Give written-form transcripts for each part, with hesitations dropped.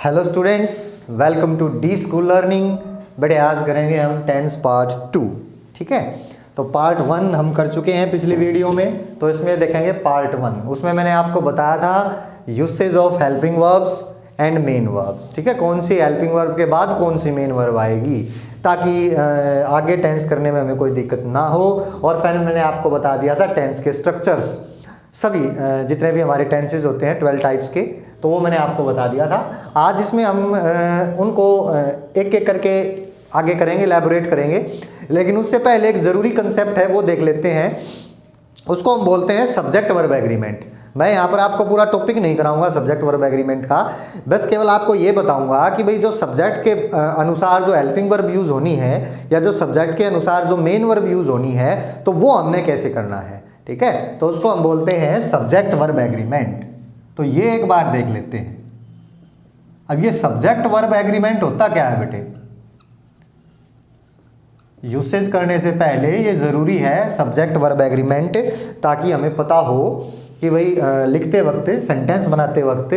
Hello students, welcome to the school learning. बेटे आज करेंगे हम टेंस पार्ट 2। ठीक है, तो पार्ट 1 हम कर चुके हैं पिछली वीडियो में, तो इसमें देखेंगे पार्ट 1। उसमें मैंने आपको बताया था usage of helping verbs and main verbs. ठीक है, कौन सी हेल्पिंग वर्ब के बाद कौन सी मेन वर्ब आएगी ताकि आगे टेंस करने में हमें कोई दिक्कत ना हो। और फिर मैंने आपको बता दिया था टेंस के स्ट्रक्चर्स, सभी जितने भी हमारे टेंसेज होते हैं 12 टाइप्स के, तो वो मैंने आपको बता दिया था। आज इसमें हम उनको एक एक करके आगे करेंगे, एलैबोरेट करेंगे। लेकिन उससे पहले एक ज़रूरी कंसेप्ट है वो देख लेते हैं, उसको हम बोलते हैं सब्जेक्ट वर्ब एग्रीमेंट। मैं यहाँ पर आपको पूरा टॉपिक नहीं कराऊंगा सब्जेक्ट वर्ब एग्रीमेंट का, बस केवल आपको ये बताऊंगा कि भाई जो सब्जेक्ट के अनुसार जो हेल्पिंग वर्ब यूज़ होनी है या जो सब्जेक्ट के अनुसार जो मेन वर्ब यूज़ होनी है, तो वो हमने कैसे करना है। ठीक है, तो उसको हम बोलते हैं सब्जेक्ट वर्ब एग्रीमेंट। तो ये एक बार देख लेते हैं। अब ये सब्जेक्ट वर्ब एग्रीमेंट होता क्या है बेटे? यूसेज करने से पहले ये ज़रूरी है सब्जेक्ट वर्ब एग्रीमेंट, ताकि हमें पता हो कि भाई लिखते वक्त, सेंटेंस बनाते वक्त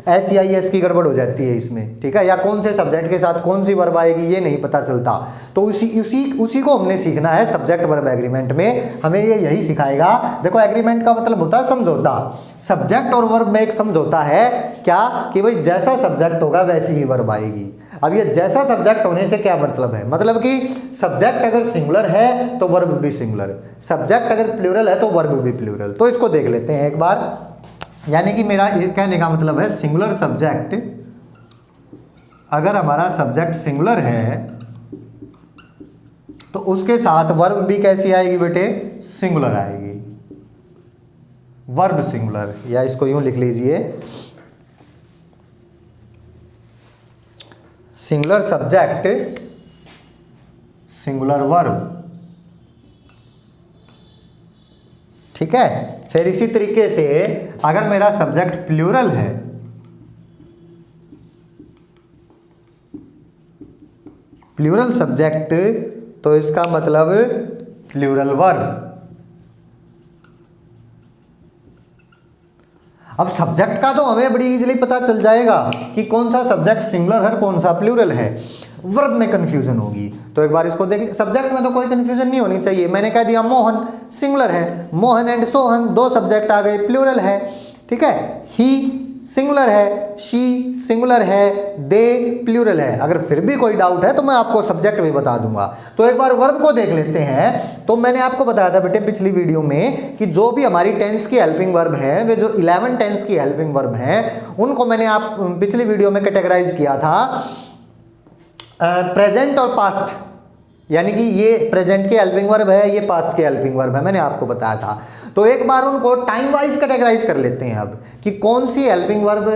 SEIS की गड़बड़ हो जाती है इसमें। ठीक है, या कौन से सब्जेक्ट के साथ कौन सी वर्ब आएगी ये नहीं पता चलता, तो उसी को हमने सीखना है सब्जेक्ट वर्ब एग्रीमेंट में। हमें ये यही सिखाएगा। देखो, एग्रीमेंट का मतलब होता है समझौता। सब्जेक्ट और वर्ब में एक समझौता है क्या कि भाई जैसा सब्जेक्ट होगा वैसी ही वर्ब आएगी। अब ये जैसा सब्जेक्ट होने से क्या मतलब है? मतलब कि सब्जेक्ट अगर सिंगुलर है तो वर्ब भी सिंगुलर, सब्जेक्ट अगर प्लूरल है तो वर्ब भी प्लूरल। तो इसको देख लेते हैं एक बार। यानी कि मेरा ये कहने का मतलब है सिंगुलर सब्जेक्ट, अगर हमारा सब्जेक्ट सिंगुलर है तो उसके साथ वर्ब भी कैसी आएगी बेटे? सिंगुलर आएगी, वर्ब सिंगुलर। या इसको यूं लिख लीजिए, सिंगुलर सब्जेक्ट सिंगुलर वर्ब। ठीक है, फिर इसी तरीके से अगर मेरा सब्जेक्ट प्लूरल है, प्लूरल सब्जेक्ट, तो इसका मतलब प्लूरल वर्ब। अब सब्जेक्ट का तो हमें बड़ी इजीली पता चल जाएगा कि कौन सा सब्जेक्ट सिंगुलर है कौन सा प्लूरल है। वर्ब में कंफ्यूजन होगी, तो एक बार इसको देख। सब्जेक्ट में तो कोई कंफ्यूजन नहीं होनी चाहिए। मैंने कह दिया मोहन सिंगुलर है, मोहन एंड सोहन दो सब्जेक्ट आ गए, प्लूरल है। ठीक है, ही सिंगुलर है, शी सिंगुलर है, दे प्लूरल है। अगर फिर भी कोई डाउट है तो मैं आपको सब्जेक्ट भी बता दूंगा। तो एक बार वर्ब को देख लेते हैं। तो मैंने आपको बताया था बेटे पिछली वीडियो में कि जो भी हमारी टेंस की हेल्पिंग वर्ब है, वे जो 11 टेंस की हेल्पिंग वर्ब हैं, उनको मैंने आप पिछली वीडियो में कैटेगराइज किया था प्रेजेंट और पास्ट। यानी कि ये प्रेजेंट के हेल्पिंग वर्ब है, ये पास्ट के हेल्पिंग वर्ब है, मैंने आपको बताया था। तो एक बार उनको टाइम वाइज कैटेगराइज कर लेते हैं अब कि कौन सी हेल्पिंग वर्ब,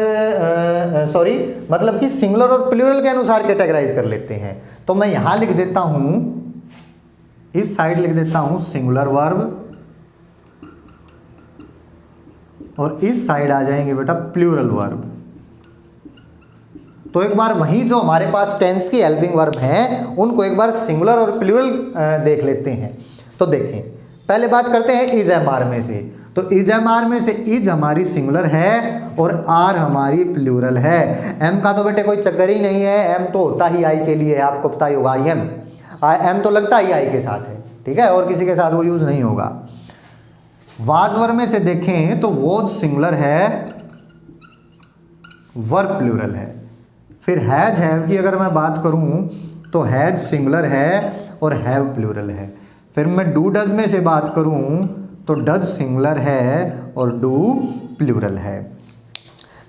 मतलब कि सिंगुलर और प्लूरल के अनुसार कैटेगराइज कर लेते हैं। तो मैं यहां लिख देता हूं, इस साइड लिख देता हूं सिंगुलर वर्ब, और इस साइड आ जाएंगे बेटा प्लूरल वर्ब। तो एक बार वही जो हमारे पास टेंस की हेल्पिंग वर्ब हैं उनको एक बार सिंगुलर और प्लूरल देख लेते हैं। तो देखें, पहले बात करते हैं इज एम आर में से। तो इज एम आर में से इज हमारी सिंगुलर है और आर हमारी प्लूरल है। एम का तो बेटे कोई चक्कर ही नहीं है, एम तो होता ही आई के लिए है, आपको पता ही होगा। एम तो लगता ही आई के साथ है। ठीक है, और किसी के साथ वो यूज नहीं होगा। वाज वर्ब में से देखें तो वॉज सिंगुलर है, वर्ब प्लूरल है। फिर हैज हैव की अगर मैं बात करूं तो हैज सिंगुलर है और हैव प्लूरल है। फिर मैं डू डज में से बात करूं तो डज सिंगुलर है और डू प्लूरल है।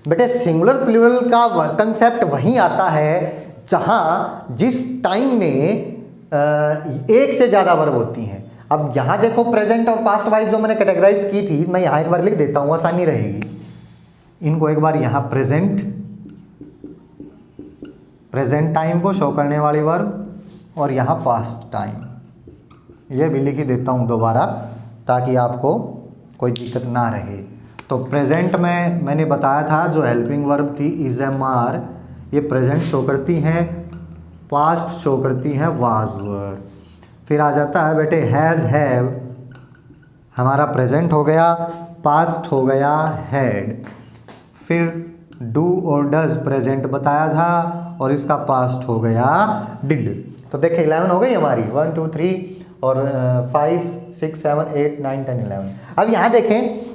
बेटे सिंगुलर प्लूरल का कंसेप्ट वहीं आता है जहां जिस टाइम में एक से ज़्यादा वर्ब होती हैं। अब यहाँ देखो प्रेजेंट और पास्ट वाइज जो मैंने कैटेगराइज की थी, मैं यहाँ एक बार लिख देता हूँ, आसानी रहेगी। इनको एक बार यहाँ प्रेजेंट टाइम को शो करने वाली वर्ब और यहाँ पास्ट टाइम, ये भी लिख ही देता हूँ दोबारा ताकि आपको कोई दिक्कत ना रहे। तो प्रेजेंट में मैंने बताया था जो हेल्पिंग वर्ब थी इज एम आर, ये प्रेजेंट शो करती हैं, पास्ट शो करती हैं वाज वर। फिर आ जाता है बेटे हैज़ हैव, हमारा प्रेजेंट हो गया, पास्ट हो गया हैड। फिर डू और डज प्रेजेंट बताया था और इसका पास्ट हो गया डिड। तो देखिए 11 हो गई हमारी, 1 2 3 और 5 6 7 8 9 10 11। अब यहाँ देखें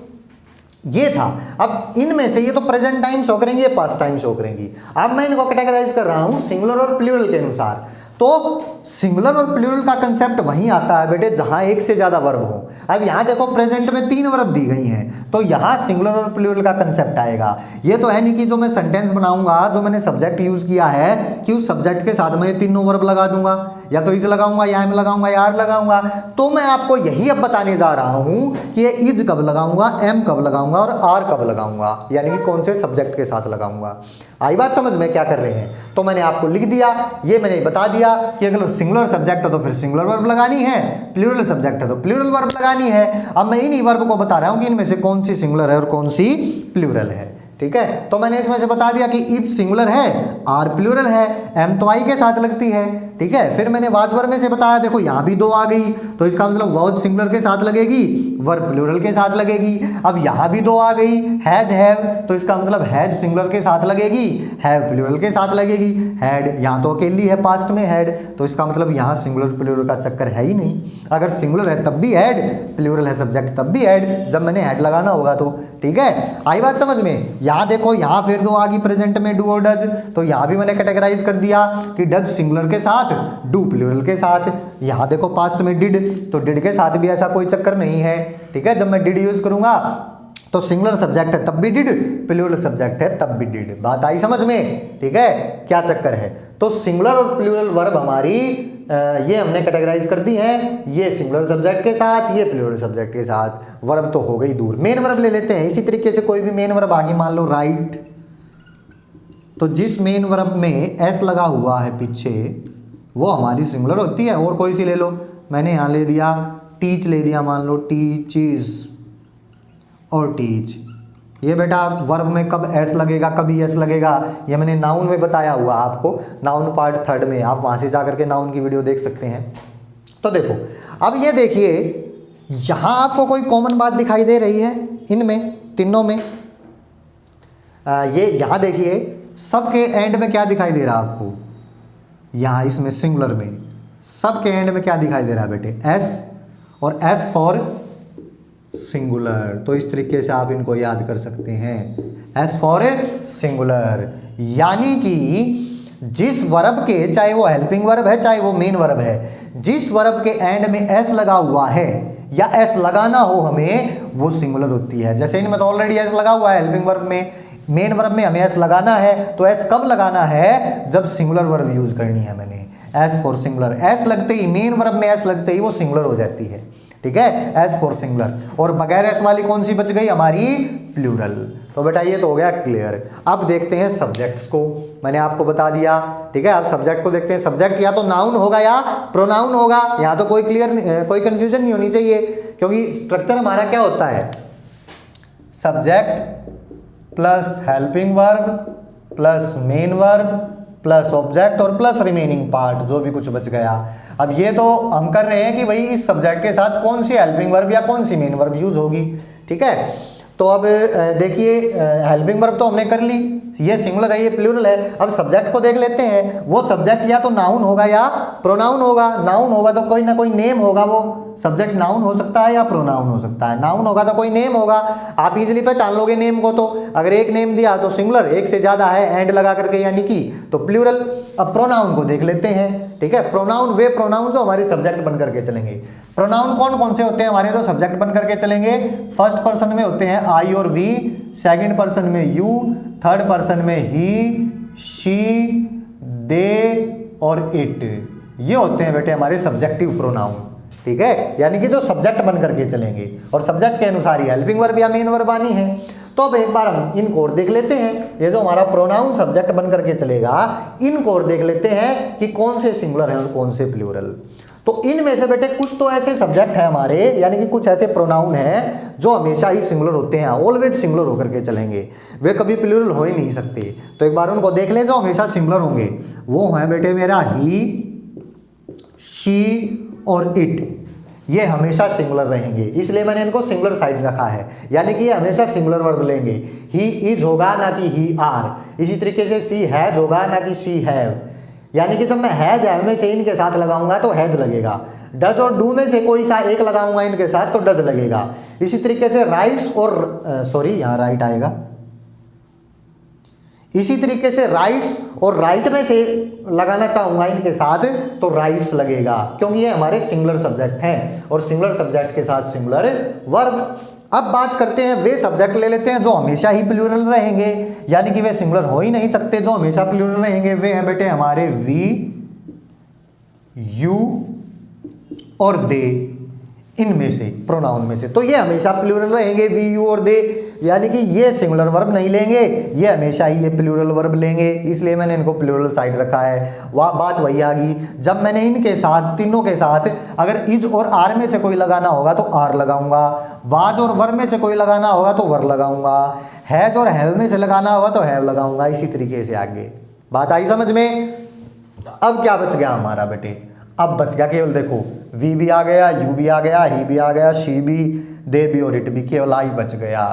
ये था, अब इनमें से ये तो प्रेजेंट टाइम शो करेंगी, ये पास्ट टाइम शो करेंगी। अब मैं इनको कैटेगराइज कर रहा हूँ सिंगुलर और प्लूरल के अनुसार। तो सिंगुलर और प्लूरल का कंसेप्ट वहीं आता है बेटे जहां एक से ज्यादा वर्ब हो। अब यहां देखो प्रेजेंट में 3 वर्ब दी गई हैं, तो यहां सिंगुलर और प्लूरल का कंसेप्ट आएगा। ये तो है नहीं कि जो मैं सेंटेंस बनाऊंगा, जो मैंने सब्जेक्ट यूज किया है कि उस सब्जेक्ट के साथ मैं तीनों वर्ब लगा दूंगा, या तो इज लगाऊंगा, या एम लगाऊंगा, या आर लगाऊंगा। तो मैं आपको यही अब बताने जा रहा हूं कि ये इज कब लगाऊंगा, एम कब लगाऊंगा और आर कब लगाऊंगा, यानी कि कौन से सब्जेक्ट के साथ लगाऊंगा। आई बात समझ में क्या कर रहे हैं? तो मैंने आपको लिख दिया, ये मैंने बता दिया कि अगर सिंगुलर सब्जेक्ट है तो फिर सिंगुलर वर्ब लगानी है, प्लूरल सब्जेक्ट है तो प्लूरल वर्ब लगानी है। अब मैं इन्हीं वर्ब को बता रहा हूं कि इनमें से कौन सी सिंगुलर है और कौन सी प्लूरल है। ठीक है, तो मैंने इसमें से बता दिया कि इज सिंगुलर है, आर प्लूरल है, एम तो आई के साथ लगती है। ठीक है, फिर मैंने वाज वर्ब में से बताया, देखो यहाँ भी 2 आ गई, तो इसका मतलब वाज सिंगुलर के साथ लगेगी, वर्ब प्लूरल के साथ लगेगी। अब यहाँ भी 2 आ गई, हैज हैव, तो इसका मतलब हैज सिंगुलर के साथ लगेगी, हैव प्लूरल के साथ लगेगी। हैड यहाँ तो अकेली है पास्ट में हैड, तो इसका मतलब यहाँ सिंगुलर प्लूरल का चक्कर है ही नहीं। अगर सिंगुलर है तब भी हैड, प्लूरल है सब्जेक्ट तब भी हैड, जब मैंने हैड लगाना होगा तो। ठीक है, आई बात समझ में? यहाँ देखो, यहाँ फिर 2 आ गई प्रेजेंट में, डू और डज, तो यहाँ भी मैंने कैटेगराइज कर दिया कि डज सिंगुलर के साथ, डू प्लूरल के साथ। यहाँ देखो पास्ट में डिड, तो डिड के साथ भी ऐसा कोई चक्कर नहीं है। ठीक है, जब मैं डिड यूज करूंगा तो सिंगुलर सब्जेक्ट है तब भी डिड, प्लूरल सब्जेक्ट है तब भी डिड। बात आई समझ में? ठीक है, क्या चक्कर है? तो सिंगुलर और प्लूरल वर्ब हमारी ये हमने कैटेगराइज कर दी है, ये सिंगुलर सब्जेक्ट के साथ, ये प्लूरल सब्जेक्ट के साथ। वर्ब तो हो गई दूर, मेन वर्ब ले लेते हैं। इसी तरीके से कोई भी मेन वर्ब आगे मान लो राइट, तो जिस मेन वर्ब में एस लगा हुआ है पीछे वो हमारी सिंगुलर होती है। और कोई सी ले लो, मैंने यहाँ ले दिया टीच, ले दिया मान लो टीचीज और टीच। ये बेटा वर्ब में कब एस लगेगा, कभी एस लगेगा, ये मैंने नाउन में बताया हुआ आपको, नाउन पार्ट 3 में, आप वहाँ से जा करके नाउन की वीडियो देख सकते हैं। तो देखो अब ये देखिए, यहाँ आपको कोई कॉमन बात दिखाई दे रही है इनमें तीनों में? ये यहाँ देखिए सबके एंड में क्या दिखाई दे रहा है आपको? यहाँ इसमें सिंगुलर में सबके एंड में क्या दिखाई दे रहा है बेटे? एस, और एस फॉर सिंगुलर। तो इस तरीके से आप इनको याद कर सकते हैं, एस फॉर सिंगुलर। यानी कि जिस वर्ब के, चाहे वो हेल्पिंग वर्ब है चाहे वो मेन वर्ब है, जिस वर्ब के एंड में एस लगा हुआ है या एस लगाना हो हमें, वो सिंगुलर होती है। जैसे इनमें तो ऑलरेडी एस लगा हुआ है हेल्पिंग वर्ब में, मेन वर्ब में हमें एस लगाना है, तो एस कब लगाना है? जब सिंगुलर वर्ब यूज करनी है मैंने, एस फॉर सिंगुलर। एस लगते ही, मेन वर्ब में एस लगते ही वो सिंगुलर हो जाती है। ठीक है, एस फॉर सिंगुलर। और बगैर एस वाली कौन सी बच गई हमारी? प्लूरल। तो बेटा ये तो हो गया क्लियर। अब देखते हैं सब्जेक्ट्स को, मैंने आपको बता दिया। ठीक है, अब सब्जेक्ट को देखते हैं। सब्जेक्ट या तो नाउन होगा या प्रोनाउन होगा, यहाँ तो कोई कंफ्यूजन नहीं होनी चाहिए, क्योंकि स्ट्रक्चर हमारा क्या होता है? Subject plus helping verb plus main verb plus object और प्लस रिमेनिंग पार्ट, जो भी कुछ बच गया। अब ये तो हम कर रहे हैं कि भाई इस सब्जेक्ट के साथ कौन सी हेल्पिंग वर्ब या कौन सी मेन वर्ब यूज होगी। ठीक है, तो अब देखिए हेल्पिंग वर्ब तो हमने कर ली, ये सिंगुलर है ये प्लूरल है। अब सब्जेक्ट को देख लेते हैं। वो सब्जेक्ट या तो नाउन होगा या प्रोनाउन होगा। नाउन होगा तो कोई ना कोई नेम होगा, वो सब्जेक्ट नाउन हो सकता है या प्रोनाउन हो सकता है। नाउन होगा तो कोई नेम होगा, आप इजीली पहचान लोगे नेम को। तो अगर एक नेम दिया तो सिंगुलर, एक से ज्यादा है एंड लगा करके यानी कि, तो प्लूरल। अब प्रोनाउन को देख लेते हैं। ठीक है, प्रोनाउन वे प्रोनाउन जो हमारे सब्जेक्ट बन करके चलेंगे। प्रोनाउन कौन कौन से होते हैं हमारे? तो सब्जेक्ट बन करके चलेंगे। फर्स्ट पर्सन में होते हैं आई और वी, सेकंड पर्सन में यू, थर्ड पर्सन में ही, शी, दे और इट। ये होते हैं बेटे हमारे सब्जेक्टिव प्रोनाउन। ठीक है, यानी कि जो सब्जेक्ट बन करके चलेंगे, और सब्जेक्ट के अनुसार ही हेल्पिंग वर्ब या मेन वर्ब आनी है। तो अब एक बार हम इनको और देख लेते हैं। ये जो हमारा प्रोनाउन सब्जेक्ट बन करके चलेगा, इनको और देख लेते हैं कि कौन से सिंगुलर हैं और कौन से प्लूरल। तो इनमें से बेटे कुछ तो ऐसे सब्जेक्ट है हमारे, यानी कि कुछ ऐसे प्रोनाउन हैं जो हमेशा ही सिंगुलर होते हैं, ऑलवेज सिंगुलर होकर के चलेंगे, वे कभी प्लूरल हो ही नहीं सकते। तो एक बार उनको देख लें जो हमेशा सिंगुलर होंगे। वो है बेटे मेरा ही, शी और इट। ये हमेशा सिंगुलर रहेंगे, इसलिए मैंने इनको सिंगुलर साइड रखा है, यानी कि ये हमेशा सिंगुलर वर्ब लेंगे। ही इज होगा ना कि ही आर। इसी तरीके से सी हैज होगा ना कि शी हैव, यानी कि जब मैं हैज हैव में से इनके साथ लगाऊंगा तो हैज लगेगा। डज और डू में से कोई सा एक लगाऊंगा इनके साथ तो डज लगेगा। इसी तरीके से राइट्स और सॉरी यहाँ राइट आएगा। इसी तरीके से राइट्स और राइट में से लगाना चाहूंगा इनके साथ तो राइट्स लगेगा, क्योंकि ये हमारे सिंगुलर सब्जेक्ट हैं और सिंगुलर सब्जेक्ट के साथ सिंगुलर वर्ब। अब बात करते हैं, वे सब्जेक्ट ले लेते हैं जो हमेशा ही प्लूरल रहेंगे, यानी कि वे सिंगुलर हो ही नहीं सकते, जो हमेशा प्लूरल रहेंगे वे हैं बेटे हमारे वी, यू और दे, इनमें से प्रोनाउन में से। तो ये हमेशा प्लूरल रहेंगे वी, यू और दे, यानी कि ये सिंगुलर वर्ब नहीं लेंगे, ये हमेशा ही ये प्लूरल वर्ब लेंगे, इसलिए मैंने इनको प्लूरल साइड रखा है। बात वही आ गई, जब मैंने इनके साथ तीनों के साथ अगर इज और आर में से कोई लगाना होगा तो आर लगाऊंगा, वाज और वर में से कोई लगाना होगा तो वर लगाऊंगा, हैज और हैव में से लगाना होगा तो हैव लगाऊंगा। इसी तरीके से आगे बात आई समझ में। अब क्या बच गया हमारा बेटे, अब बच गया केवल देखो वी भी आ गया, यू भी आ गया, ही भी आ गया, शी भी, दे भी और इट भी, केवल आई बच गया।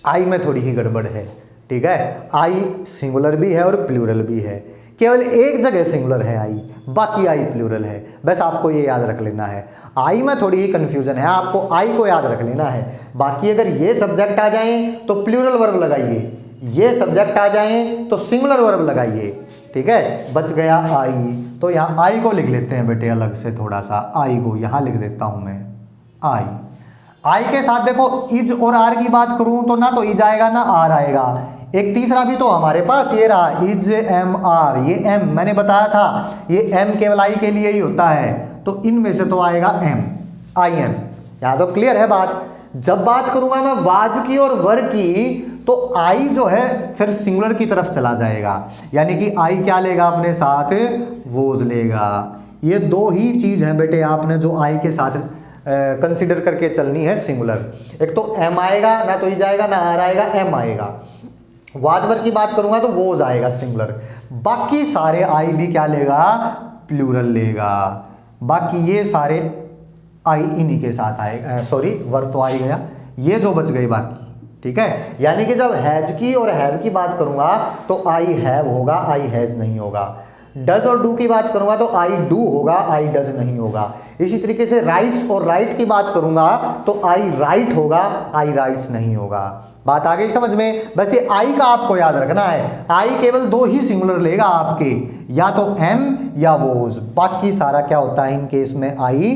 आई में थोड़ी ही गड़बड़ है, ठीक है। आई सिंगुलर भी है और प्लूरल भी है, केवल एक जगह सिंगुलर है आई, बाकी आई प्लूरल है, बस आपको ये याद रख लेना है। आई में थोड़ी ही कंफ्यूजन है, आपको आई को याद रख लेना है। बाकी अगर ये सब्जेक्ट आ जाएं तो प्लूरल वर्ब लगाइए, ये सब्जेक्ट आ जाएं तो सिंगुलर वर्ब लगाइए, ठीक है। बच गया आई, तो यहाँ आई को लिख लेते हैं बेटे अलग से, थोड़ा सा आई को यहाँ लिख देता हूं मैं आई। आई के साथ देखो इज और आर की बात करूं तो ना तो इज आएगा ना आर आएगा। एक तीसरा भी तो हमारे पास ये रहा इज एम आर, ये एम मैंने बताया था ये एम केवल आई के लिए ही होता है, तो इनमें से तो आएगा एम, आई एम। यहाँ तो क्लियर है बात। जब बात करूंगा मैं वाज की और वर की तो आई जो है फिर सिंगुलर की तरफ चला जाएगा, यानी कि आई क्या लेगा अपने साथ, वोज लेगा। ये दो ही चीज है बेटे आपने जो आई के साथ कंसिडर करके चलनी है सिंगुलर। एक तो एम आएगा, ना तो इज आएगा ना आर आएगा, एम आएगा। वाजवर की बात करूंगा तो वोज आएगा सिंगुलर, बाकी सारे आई भी क्या लेगा, प्लूरल लेगा। बाकी ये सारे आई इन्हीं के साथ आएगा, सॉरी वर तो आई गया, ये जो बच गई बाकी, ठीक है। यानी कि जब हैज की और हैव की बात करूंगा तो आई हैव होगा, आई हैज नहीं होगा। डज और डू की बात करूंगा तो आई डू होगा, आई डज नहीं होगा। इसी तरीके से राइट्स और राइट की बात करूंगा तो आई राइट होगा, आई राइट्स नहीं होगा। बात आ गई समझ में। बस ये आई का आपको याद रखना है, आई केवल दो ही सिंगुलर लेगा आपके, या तो एम या वोज, बाकी सारा क्या होता है इन केस में आई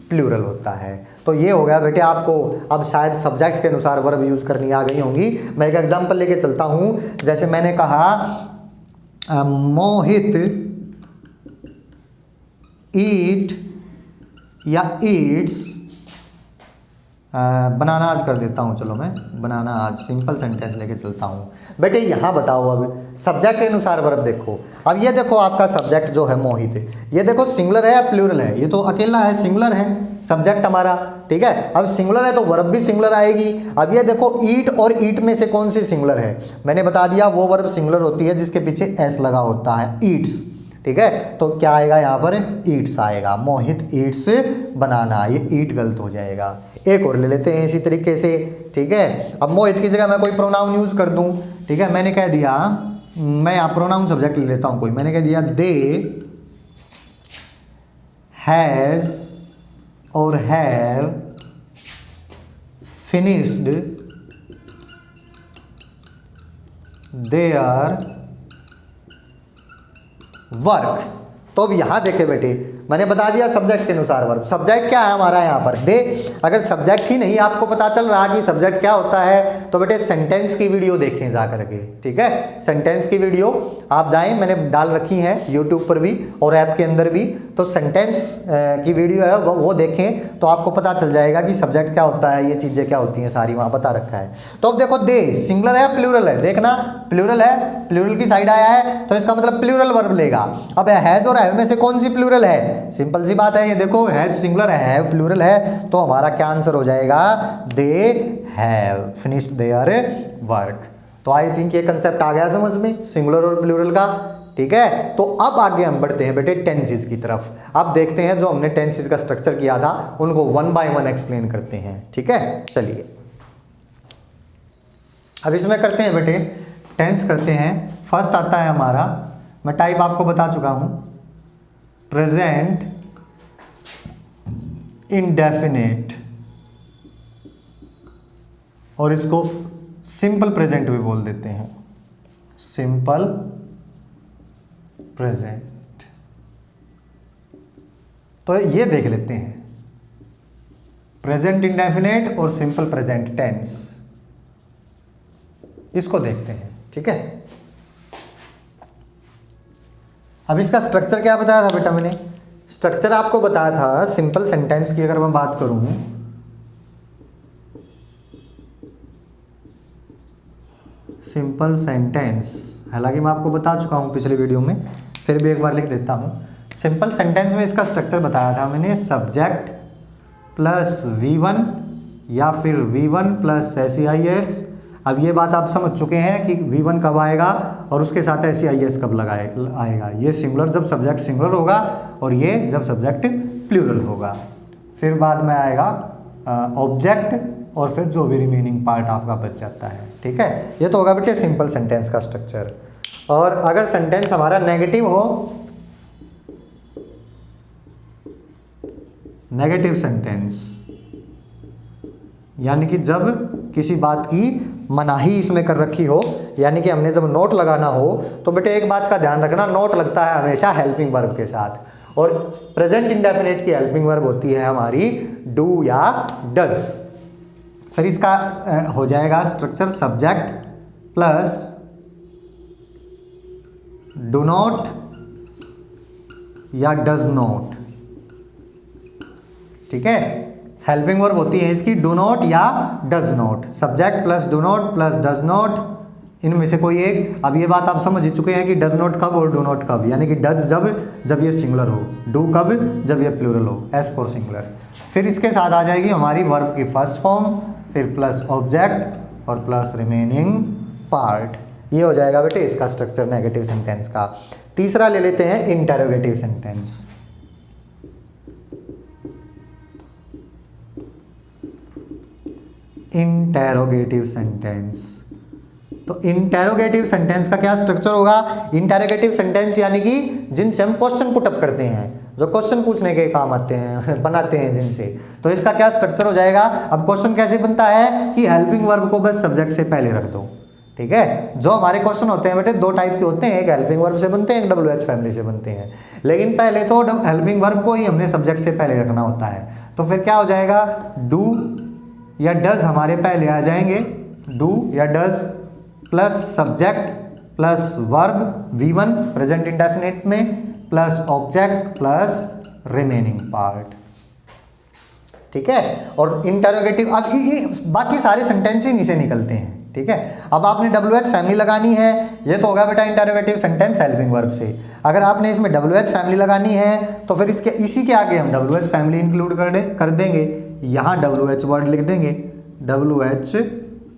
प्लूरल होता है। तो ये हो गया बेटे आपको, अब शायद सब्जेक्ट के अनुसार वर्ब यूज करनी आ गई होंगी। मैं एक एग्जांपल लेके चलता हूं, जैसे मैंने कहा मोहित ईट या ईट्स, बनाना आज कर देता हूं, चलो मैं बनाना आज सिंपल सेंटेंस लेके चलता हूं। बेटे यहां बताओ अब सब्जेक्ट के अनुसार वर्ब देखो। अब ये देखो आपका सब्जेक्ट जो है मोहित, ये देखो सिंगुलर है या प्लूरल है, ये तो अकेला है, सिंगुलर है सब्जेक्ट हमारा, ठीक है। अब सिंगुलर है तो वर्ब भी सिंगुलर आएगी। अब ये देखो ईट और ईट में से कौन सी सिंगुलर है, मैंने बता दिया वो वर्ब सिंगुलर होती है जिसके पीछे एस लगा होता है, ईट्स, ठीक है। तो क्या आएगा यहाँ पर, ईट्स आएगा। मोहित ईट्स बनाना, ये ईट गलत हो जाएगा। एक और ले लेते हैं इसी तरीके से, ठीक है। अब मोहित की जगह मैं कोई प्रोनाउन यूज कर दूं, ठीक है। मैंने कह दिया, मैं यहाँ प्रोनाउन सब्जेक्ट ले लेता हूं कोई, मैंने कह दिया दे हैज और हैव फिनिश्ड देयर वर्क। तो अब यहां देखे बेटे मैंने बता दिया सब्जेक्ट के अनुसार वर्ब। सब्जेक्ट क्या है हमारा यहाँ पर दे। अगर सब्जेक्ट ही नहीं आपको पता चल रहा कि सब्जेक्ट क्या होता है तो बेटे सेंटेंस की वीडियो देखें जा करके, ठीक है। सेंटेंस की वीडियो आप जाएं, मैंने डाल रखी है यूट्यूब पर भी और ऐप के अंदर भी, तो सेंटेंस की वीडियो है वो देखें तो आपको पता चल जाएगा कि सब्जेक्ट क्या होता है, ये चीज़ें क्या होती हैं, सारी वहाँ बता रखा है। तो अब देखो दे सिंगुलर है प्लूरल है, देखना प्लूरल है, प्लूरल की साइड आया है तो इसका मतलब प्लूरल वर्ब लेगा। अब हैज और हैव में से कौन सी प्लूरल है, सिंपल सी बात है, ये देखो हैज सिंगुलर है, हैव प्लूरल है, तो हमारा क्या आंसर हो जाएगा, they have finished their work. तो आई थिंक ये कंसेप्ट आ गया समझ में सिंगुलर और प्लूरल का। ठीक है। तो अब आगे हम बढ़ते हैं बेटे टेंसेस की तरफ। अब देखते हैं जो हमने टेंसेस का स्ट्रक्चर किया था उनको वन बाय वन एक्सप्लेन करते हैं, ठीक है। चलिए अब इसमें करते हैं बेटे टेंस करते हैं। फर्स्ट आता है हमारा, मैं टाइप आपको बता चुका हूं, प्रेजेंट इंडेफिनेट, और इसको सिंपल प्रेजेंट भी बोल देते हैं, सिंपल प्रेजेंट। तो ये देख लेते हैं प्रेजेंट इंडेफिनेट और सिंपल प्रेजेंट टेंस, इसको देखते हैं, ठीक है। अब इसका स्ट्रक्चर क्या बताया था बेटा मैंने? स्ट्रक्चर आपको बताया था सिंपल सेंटेंस की अगर मैं बात करूं, सिंपल सेंटेंस, हालांकि मैं आपको बता चुका हूं पिछले वीडियो में, फिर भी एक बार लिख देता हूं। सिंपल सेंटेंस में इसका स्ट्रक्चर बताया था मैंने, सब्जेक्ट प्लस V1 या फिर V1 प्लस SEIS। अब ये बात आप समझ चुके हैं कि V1 कब आएगा और उसके साथ SEIS कब आएगा। ये सिंगुलर जब सब्जेक्ट सिंगुलर होगा और ये जब सब्जेक्ट प्लूरल होगा। फिर बाद में आएगा ऑब्जेक्ट और फिर जो भी रिमेनिंग पार्ट आपका बच जाता है, ठीक है। ये तो होगा बेटे सिंपल सेंटेंस का स्ट्रक्चर। और अगर सेंटेंस हमारा नेगेटिव हो, नेगेटिव सेंटेंस यानी कि जब किसी बात की मनाही इसमें कर रखी हो, यानी कि हमने जब नोट लगाना हो, तो बेटे एक बात का ध्यान रखना, नोट लगता है हमेशा हेल्पिंग वर्ब के साथ, और प्रेजेंट इंडेफिनेट की हेल्पिंग वर्ब होती है हमारी डू या डज। फिर इसका हो जाएगा structure subject plus do not या डज नॉट, ठीक है। हेल्पिंग वर्ब होती है इसकी डू नॉट या does not, subject plus do not plus does not, इनमें से कोई एक। अब ये बात आप समझ ही चुके हैं कि डज नॉट कब और डू नॉट कब, यानी कि डज जब ये सिंगुलर हो, डू कब जब ये प्लूरल हो, एस फॉर सिंगुलर। फिर इसके साथ आ जाएगी हमारी वर्ब की फर्स्ट फॉर्म, फिर प्लस ऑब्जेक्ट और प्लस रिमेनिंग पार्ट। ये हो जाएगा बेटे इसका स्ट्रक्चर नेगेटिव सेंटेंस का। तीसरा ले लेते हैं इंटेरोगेटिव सेंटेंस। इंटेरोगेटिव सेंटेंस, तो इंटेरोगेटिव सेंटेंस का क्या स्ट्रक्चर होगा? इंटेरोगेटिव सेंटेंस यानी कि जिनसे हम क्वेश्चन पुटअप करते हैं, जो क्वेश्चन पूछने के काम आते हैं, बनाते हैं जिनसे, तो इसका क्या स्ट्रक्चर हो जाएगा? अब क्वेश्चन कैसे बनता है कि हेल्पिंग वर्ब को बस सब्जेक्ट से पहले रख दो, ठीक है। जो हमारे क्वेश्चन होते हैं बेटे दो टाइप के होते हैं, एक हेल्पिंग वर्ब से बनते हैं, एक WH फैमिली से बनते हैं। लेकिन पहले तो हेल्पिंग वर्ब को ही हमने सब्जेक्ट से पहले रखना होता है। तो फिर क्या हो जाएगा, डू या डज हमारे पहले आ जाएंगे, डू या does plus subject plus verb V1 present indefinite में plus object plus remaining part, ठीक है। और इंटरोगेटिव, अब ये बाकी सारे सेंटेंस ही नीचे निकलते हैं, ठीक है। अब आपने WH फैमिली लगानी है, ये तो होगा बेटा इंटरोगेटिव सेंटेंस हेल्पिंग वर्ब से। अगर आपने इसमें WH फैमिली लगानी है तो फिर इसके इसी के आगे हम WH फैमिली इंक्लूड कर देंगे, यहाँ WH वर्ड लिख देंगे, WH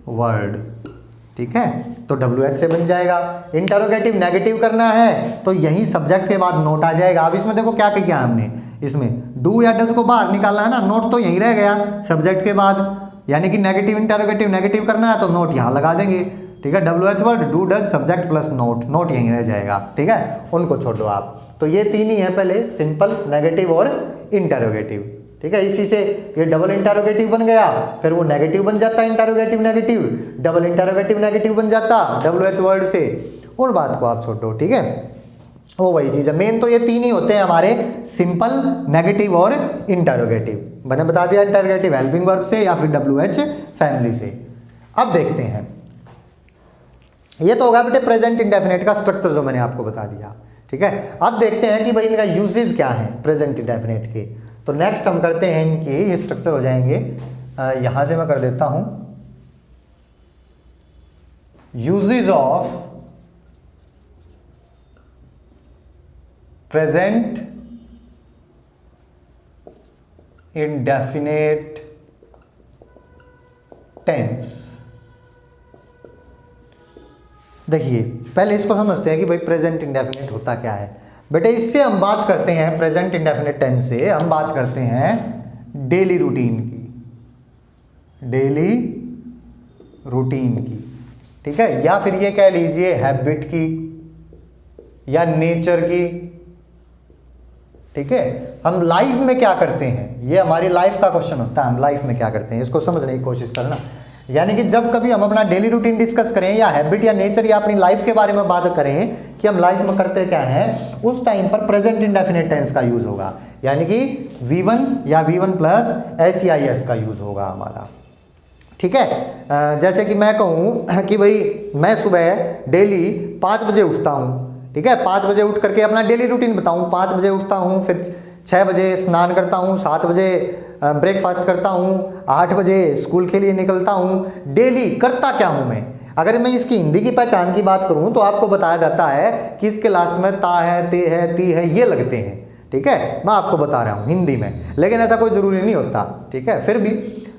वर्ड, ठीक है। तो WH से बन जाएगा। इंटरोगेटिव नेगेटिव करना है तो यही सब्जेक्ट के बाद नोट आ जाएगा। अब इसमें देखो क्या किया हमने, इसमें डू या डज को बाहर निकालना है ना, नोट तो यहीं रह गया सब्जेक्ट के बाद, यानी कि नेगेटिव इंटरोगेटिव नेगेटिव करना है तो नोट यहाँ लगा देंगे, ठीक है। WH word do does subject plus note, note यहीं रह जाएगा, ठीक है, उनको छोड़ दो आप। तो ये तीन ही है पहले, सिंपल, नेगेटिव और इंटरोगेटिव, ठीक है। इसी से ये डबल इंटरोगेटिव बन गया, फिर वो नेगेटिव बन जाता है, interrogative negative, double interrogative negative बन जाता WH वर्ड से, और बात को आप छोड़ दो, ठीक है। वो वही चीज़ है, मेन तो ये तीन ही होते हैं हमारे, सिंपल, नेगेटिव और इंटरोगेटिव। मैंने बता दिया इंटरोगेटिव हेल्पिंग वर्ब से या फिर WH फैमिली से। अब देखते हैं, ये तो होगा बेटे प्रेजेंट इंडेफिनेट का स्ट्रक्चर जो मैंने आपको बता दिया, ठीक है। अब देखते हैं कि भाई इनका यूजेज क्या है प्रेजेंट इंडेफिनेट के। तो नेक्स्ट हम करते हैं इनके, ये स्ट्रक्चर हो जाएंगे, यहां से मैं कर देता हूं, uses of present indefinite tense. देखिए पहले इसको समझते हैं कि भाई प्रेजेंट इंडेफिनिट होता क्या है। बेटे इससे हम बात करते हैं, प्रेजेंट इंडेफिनिट टेंस से हम बात करते हैं डेली रूटीन की, डेली रूटीन की, ठीक है, या फिर ये कह लीजिए हैबिट की या नेचर की, ठीक है। हम लाइफ में क्या करते हैं, ये हमारी लाइफ का क्वेश्चन होता है, हम लाइफ में क्या करते हैं, इसको समझने की कोशिश करना। यानी कि जब कभी हम अपना डेली रूटीन डिस्कस करें या हैबिट या नेचर या अपनी लाइफ के बारे में बात करें कि हम लाइफ में करते क्या हैं, उस टाइम पर प्रेजेंट इंडेफिनिट टेंस का यूज होगा, यानी कि V1 या V1 प्लस SEIS का यूज होगा हमारा, ठीक है। जैसे कि मैं कहूँ कि भाई मैं सुबह डेली 5 बजे उठता हूँ, ठीक है, 5 बजे उठ करके अपना डेली रूटीन बताऊँ, 5 बजे उठता हूँ, फिर 6 बजे स्नान करता हूँ, 7 बजे ब्रेकफास्ट करता हूँ, 8 बजे स्कूल के लिए निकलता हूँ। डेली करता क्या हूँ मैं? अगर मैं इसकी हिंदी की पहचान की बात करूँ तो आपको बताया जाता है कि इसके लास्ट में ता है, ते है, ती है, ये लगते हैं, ठीक है, मैं आपको बता रहा हूँ हिंदी में, लेकिन ऐसा कोई ज़रूरी नहीं होता, ठीक है। फिर भी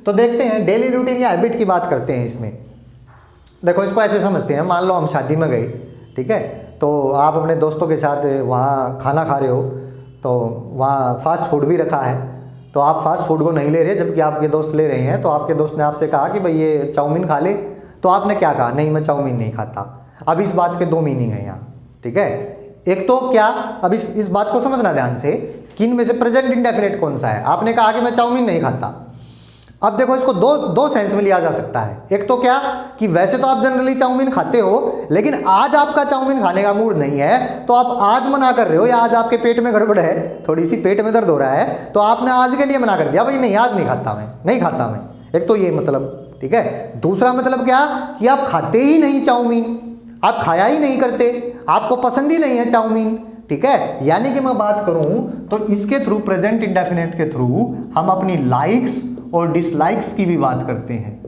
तो देखते हैं डेली रूटीन या हैबिट की बात करते हैं इसमें। देखो इसको ऐसे समझते हैं, मान लो हम शादी में गए, ठीक है, तो आप अपने दोस्तों के साथ वहाँ खाना खा रहे हो, तो वहाँ फास्ट फूड भी रखा है, तो आप फास्ट फूड को नहीं ले रहे जबकि आपके दोस्त ले रहे हैं, तो आपके दोस्त ने आपसे कहा कि भाई ये चाउमीन खा ले, तो आपने क्या कहा, नहीं मैं चाउमीन नहीं खाता। अब इस बात के 2 मीनिंग है यहाँ, ठीक है। एक तो क्या, अब इस बात को समझना ध्यान से कि इनमें से प्रेजेंट इंडेफिनिट कौन सा है। आपने कहा कि मैं चाउमीन नहीं खाता, अब देखो इसको दो सेंस में लिया जा सकता है। एक तो क्या कि वैसे तो आप जनरली चाउमीन खाते हो, लेकिन आज आपका चाउमीन खाने का मूड नहीं है, तो आप आज मना कर रहे हो, या आज आपके पेट में गड़बड़ है, थोड़ी सी पेट में दर्द हो रहा है, तो आपने आज के लिए मना कर दिया, भाई नहीं आज नहीं खाता मैं, नहीं खाता मैं। एक तो ये मतलब, ठीक है। दूसरा मतलब क्या कि आप खाते ही नहीं चाउमीन, आप खाया ही नहीं करते, आपको पसंद ही नहीं है चाउमीन, ठीक है। यानी कि मैं बात करूं तो इसके थ्रू, प्रेजेंट इंडेफिनिट के थ्रू हम अपनी लाइक्स और डिसलाइक्स की भी बात करते हैं,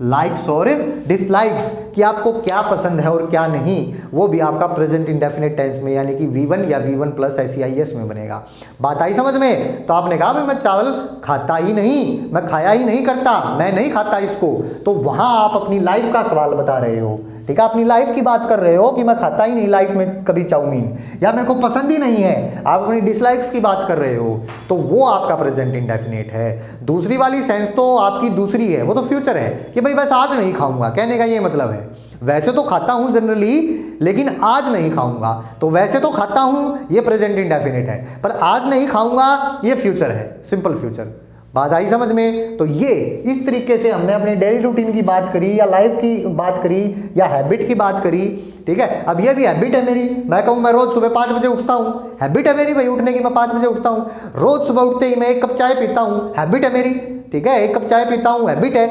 लाइक्स और डिसलाइक्स कि आपको क्या पसंद है और क्या नहीं, वो भी आपका प्रेजेंट इंडेफिनिट टेंस में यानी कि V1 या V1 प्लस SEIS में बनेगा। बात आई समझ में? तो आपने कहा मैं चावल खाता ही नहीं, मैं खाया ही नहीं करता, मैं नहीं खाता इसको, तो वहां आप अपनी लाइफ का सवाल बता रहे हो, ठीक है, अपनी लाइफ की बात कर रहे हो कि मैं खाता ही नहीं लाइफ में कभी चाउमीन, या मेरे को पसंद ही नहीं है, आप अपनी डिसलाइक्स की बात कर रहे हो, तो वो आपका प्रेजेंट इंडेफिनिट है। दूसरी वाली सेंस तो आपकी दूसरी है, वो तो फ्यूचर है कि भाई बस आज नहीं खाऊंगा, कहने का ये मतलब है। वैसे तो खाता हूं जनरली, लेकिन आज नहीं खाऊंगा, तो वैसे तो खाता हूं ये प्रेजेंट इंडेफिनिट है, पर आज नहीं खाऊंगा ये फ्यूचर है, सिंपल फ्यूचर। बात आई समझ में? तो ये इस तरीके से हमने अपने डेली रूटीन की बात करी, या लाइफ की बात करी, या हैबिट की बात करी, ठीक है। अब ये भी हैबिट है मेरी, मैं कहूँ मैं रोज सुबह 5 बजे उठता हूँ, हैबिट है मेरी भाई उठने की, मैं 5 बजे उठता हूँ, रोज सुबह उठते ही मैं 1 कप चाय पीता हूँ, हैबिट है मेरी, ठीक है, 1 कप चाय पीता हूँ, हैबिट है,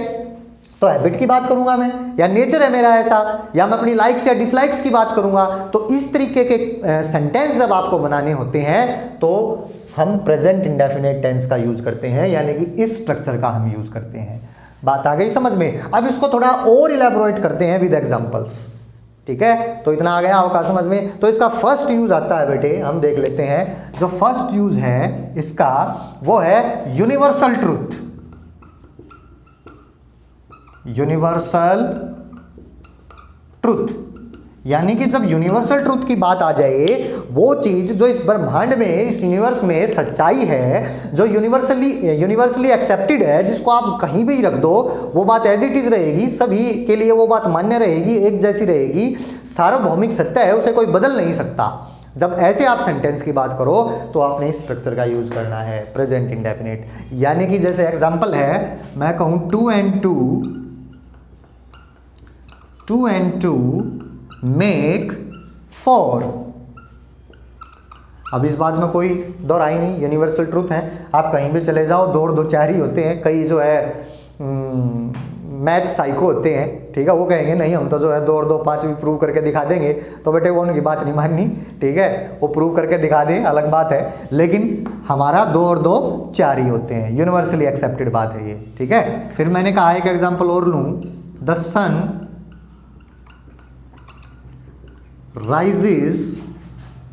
तो हैबिट की बात करूंगा मैं, या नेचर है मेरा ऐसा, या मैं अपनी लाइक्स या डिसलाइक्स की बात करूंगा। तो इस तरीके के सेंटेंस जब आपको बनाने होते हैं तो हम प्रेजेंट इंडेफिनिट टेंस का यूज करते हैं, यानी कि इस स्ट्रक्चर का हम यूज करते हैं। बात आ गई समझ में? अब इसको थोड़ा और इलेबोरेट करते हैं विद एग्जांपल्स, ठीक है। तो इतना आ गया होगा समझ में? तो इसका फर्स्ट यूज आता है बेटे, हम देख लेते हैं। जो फर्स्ट यूज है इसका वो है यूनिवर्सल ट्रूथ। यूनिवर्सल ट्रूथ यानी कि जब यूनिवर्सल ट्रूथ की बात आ जाए, वो चीज जो इस ब्रह्मांड में, इस यूनिवर्स में सच्चाई है, जो यूनिवर्सली एक्सेप्टेड है, जिसको आप कहीं भी रख दो वो बात एज इट इज रहेगी, सभी के लिए वो बात मान्य रहेगी, एक जैसी रहेगी, सार्वभौमिक सत्य है, उसे कोई बदल नहीं सकता। जब ऐसे आप सेंटेंस की बात करो तो आपने इस स्ट्रक्चर का यूज करना है, प्रेजेंट इंडेफिनिट। यानी कि जैसे एग्जांपल है, मैं कहूं 2 and 2 मेक 4। अब इस बात में कोई दोहराई नहीं, यूनिवर्सल ट्रूथ है, आप कहीं भी चले जाओ 2 और 2 4 ही होते हैं। कई जो है मैथ साइको होते हैं, ठीक है, वो कहेंगे नहीं हम तो जो है 2 और 2 5 भी प्रूव करके दिखा देंगे, तो बेटे वो उनकी बात नहीं माननी, ठीक है, वो प्रूव करके दिखा दें अलग बात है, लेकिन हमारा 2 और 2 4 ही होते हैं, यूनिवर्सली एक्सेप्टेड बात है ये, ठीक है। फिर मैंने कहा एक एग्जाम्पल और लूँ, द सन राइजेस,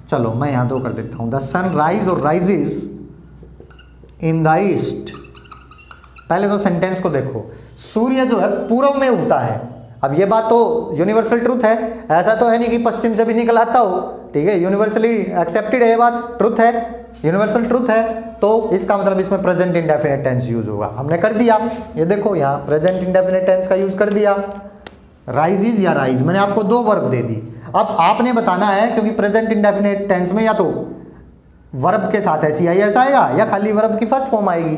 चलो मैं यहाँ 2 कर देता हूँ, द सन राइज और राइजेस इन द ईस्ट। पहले तो सेंटेंस को देखो, सूर्य जो है पूर्व में उगता है, अब ये बात तो यूनिवर्सल ट्रूथ है, ऐसा तो है नहीं कि पश्चिम से भी निकल आता हो, ठीक है, यूनिवर्सली एक्सेप्टेड है ये बात, ट्रूथ है, यूनिवर्सल ट्रूथ है। तो इसका मतलब इसमें प्रेजेंट इंडेफिनिट टेंस यूज होगा, हमने कर दिया, ये देखो यहाँ प्रेजेंट इंडेफिनिट टेंस का यूज कर दिया। राइजेज या राइज, मैंने आपको दो वर्ब दे दी, अब आपने बताना है, क्योंकि प्रेजेंट इंडेफिनिट टेंस में या तो वर्ब के साथ SEIS आएगा या खाली वर्ब की फर्स्ट फॉर्म आएगी।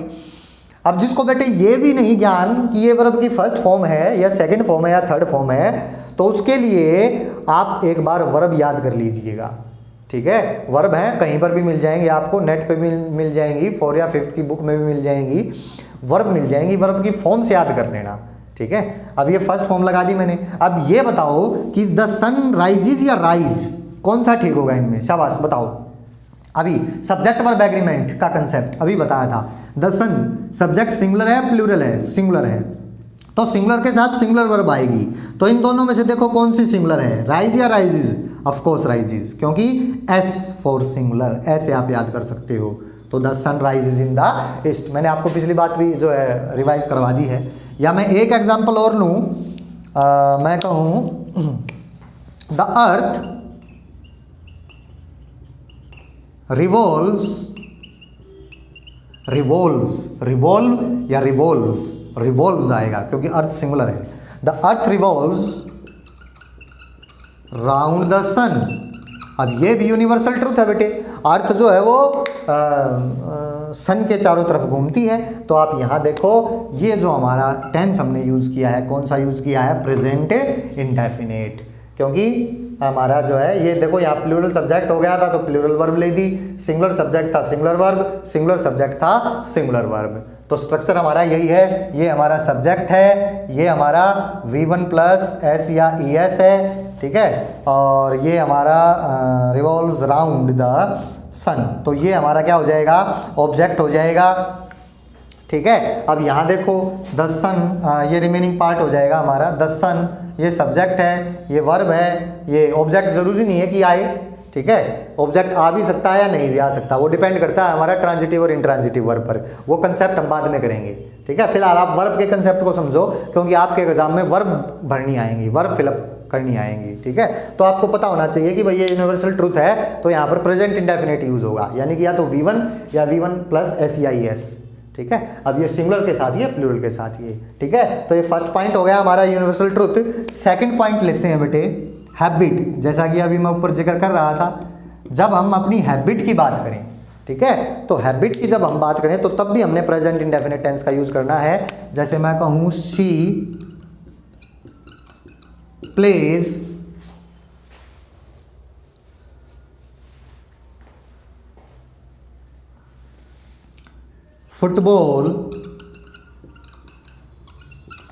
अब जिसको बेटे ये भी नहीं ज्ञान कि ये वर्ब की फर्स्ट फॉर्म है या सेकंड फॉर्म है या थर्ड फॉर्म है, तो उसके लिए आप एक बार वर्ब याद कर लीजिएगा, ठीक है। वर्ब है कहीं पर भी मिल जाएंगे आपको, नेट पे मिल जाएंगी, 4 या 5 की बुक में भी मिल जाएंगी, वर्ब मिल जाएंगी, वर्ब की फॉर्म से याद कर लेना, ठीक है। अब ये फर्स्ट फॉर्म लगा दी मैंने। अब ये बताओ कि द सन राइजेज या राइज, कौन सा ठीक होगा इनमें, शाबाश बताओ। अभी सब्जेक्ट वर्ब एग्रीमेंट का कंसेप्ट अभी बताया था। द सन सब्जेक्ट सिंगुलर है प्लूरल है, सिंगुलर है, तो सिंगुलर के साथ सिंगुलर वर्ब आएगी, तो इन दोनों में से देखो कौन सी सिंगुलर है, राइज या राइजेज, ऑफ कोर्स राइजेज, क्योंकि S फॉर सिंगुलर, ऐसे आप याद कर सकते हो। तो the sun rises in the east, मैंने आपको पिछली बात भी जो है रिवाइज करवा दी है। या मैं एक एग्जांपल और लूँ, मैं कहूँ द अर्थ रिवॉल्व्स, रिवॉल्व या रिवॉल्व्स आएगा क्योंकि अर्थ सिंगुलर है। The earth revolves round the sun, अब ये भी यूनिवर्सल ट्रूथ है बेटे, अर्थ जो है वो सन के चारों तरफ घूमती है। तो आप यहाँ देखो ये जो हमारा टेंस हमने यूज़ किया है, कौन सा यूज़ किया है, प्रेजेंट इंडेफिनिट, क्योंकि हमारा जो है ये देखो यहाँ प्लूरल सब्जेक्ट हो गया था तो प्लूरल वर्ब ले दी, सिंगुलर सब्जेक्ट था सिंगुलर वर्ब, सिंगुलर सब्जेक्ट था सिंगुलर वर्ब। तो स्ट्रक्चर हमारा यही है, ये हमारा सब्जेक्ट है, ये हमारा V1 प्लस S या ES है, ठीक है, और ये हमारा रिवॉल्व्स राउंड द सन, तो ये हमारा क्या हो जाएगा, ऑब्जेक्ट हो जाएगा, ठीक है। अब यहाँ देखो द सन, ये रिमेनिंग पार्ट हो जाएगा हमारा, द सन ये सब्जेक्ट है, ये वर्ब है, ये ऑब्जेक्ट ज़रूरी नहीं है कि आए, ठीक है, ऑब्जेक्ट आ भी सकता है या नहीं भी आ सकता, वो डिपेंड करता है हमारा ट्रांजिटिव और इंट्रांजिटिव वर्ब पर, वो कंसेप्ट हम बाद में करेंगे, ठीक है। फिलहाल आप वर्ब के कंसेप्ट को समझो, क्योंकि आपके एग्जाम में वर्ब भरनी आएंगी, वर्ब फिलअप करनी आएंगी, ठीक है। तो आपको पता होना चाहिए कि भाई ये यूनिवर्सल ट्रूथ है, तो यहाँ पर प्रेजेंट इंडेफिनिट यूज होगा, यानी कि या तो V1 या V1 प्लस SEIS, ठीक है। अब ये सिंगुलर के साथ, ये प्लूरल के साथ, ये ठीक है। तो ये फर्स्ट पॉइंट हो गया हमारा यूनिवर्सल ट्रूथ। सेकंड पॉइंट लेते हैं बेटे, हैबिट, जैसा कि अभी मैं ऊपर जिक्र कर रहा था, जब हम अपनी हैबिट की बात करें, ठीक है, तो हैबिट की जब हम बात करें तो तब भी हमने प्रेजेंट इंडेफिनिट टेंस का यूज करना है। जैसे मैं कहूँ she plays football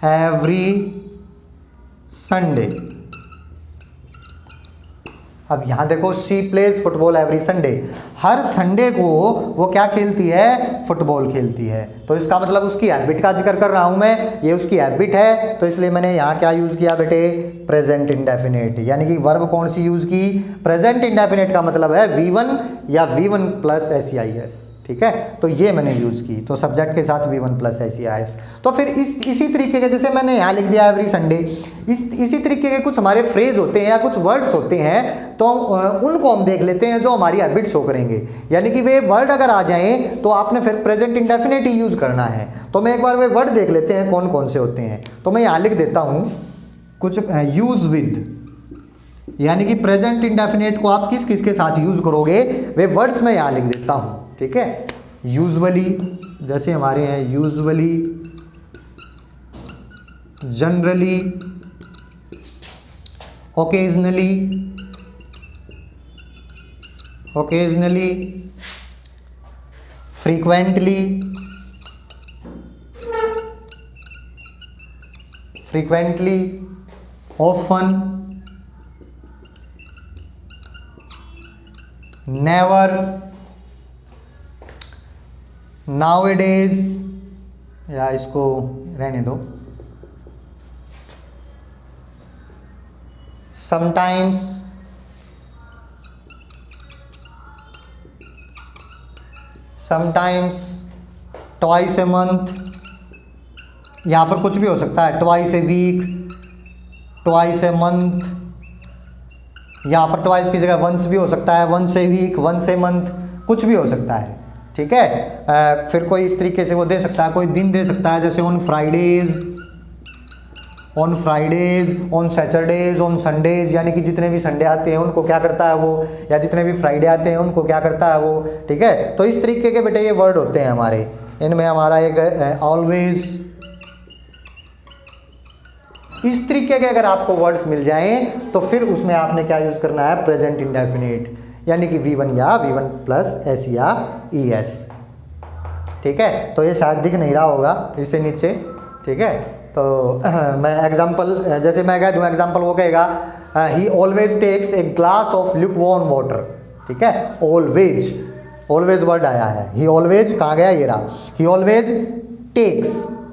every Sunday. अब यहां देखो she plays football every Sunday, her Sunday को वो क्या खेलती है, फुटबॉल खेलती है। तो इसका मतलब उसकी हैबिट का जिक्र कर रहा हूं मैं, ये उसकी हैबिट है, तो इसलिए मैंने यहां क्या यूज किया बेटे, प्रेजेंट इंडेफिनिट, यानी कि वर्ब कौन सी यूज की, प्रेजेंट इंडेफिनिट का मतलब है V1 या V1 प्लस SEIS, ठीक है। तो ये मैंने यूज की, तो सब्जेक्ट के साथ V1 प्लस SEIS। तो फिर इसी तरीके के, जैसे मैंने यहाँ लिख दिया एवरी संडे, इसी तरीके के कुछ हमारे फ्रेज होते हैं या कुछ वर्ड्स होते हैं, तो उनको हम देख लेते हैं जो हमारी हैबिट शो करेंगे, यानी कि वे वर्ड अगर आ जाएं तो आपने फिर प्रेजेंट इंडेफिनिट ही यूज करना है। तो मैं एक बार वे वर्ड देख लेते हैं कौन कौन से होते हैं। तो मैं यहाँ लिख देता हूँ कुछ, यूज विद, यानी कि प्रेजेंट इंडेफिनिट को आप किस किस के साथ यूज करोगे, वे वर्ड्स में यहाँ लिख देता हूँ, ठीक है। यूजुअली, जैसे हमारे हैं usually, generally, occasionally, frequently, often, never, nowadays, या इसको रहने दो, समटाइम्स, ट्वाइस ए मंथ, यहाँ पर कुछ भी हो सकता है, twice a week, twice a month, यहाँ पर ट्वाइस की जगह वंस भी हो सकता है, once a week, once a month, कुछ भी हो सकता है, ठीक है। फिर कोई इस तरीके से वो दे सकता है, कोई दिन दे सकता है, जैसे on Fridays, on Fridays, on Saturdays, on Sundays, यानी कि जितने भी संडे आते हैं उनको क्या करता है वो, या जितने भी फ्राइडे आते हैं उनको क्या करता है वो, ठीक है। तो इस तरीके के बेटे ये वर्ड होते हैं हमारे, इनमें हमारा एक ऑलवेज, इस तरीके के अगर आपको वर्ड्स मिल जाएं तो फिर उसमें आपने क्या यूज़ करना है, प्रेजेंट इंडेफिनिट, यानी कि V1 या V1 प्लस एस या ES, ठीक है। तो ये शायद दिख नहीं रहा होगा इससे नीचे, ठीक है। तो मैं एग्जांपल, जैसे मैं कह दूँ एग्जांपल, वो कहेगा he always takes a glass of lukewarm water, ठीक है। ऑलवेज, ऑलवेज वर्ड आया है, ही ऑलवेज कहाँ गया, ये रहा, he always takes,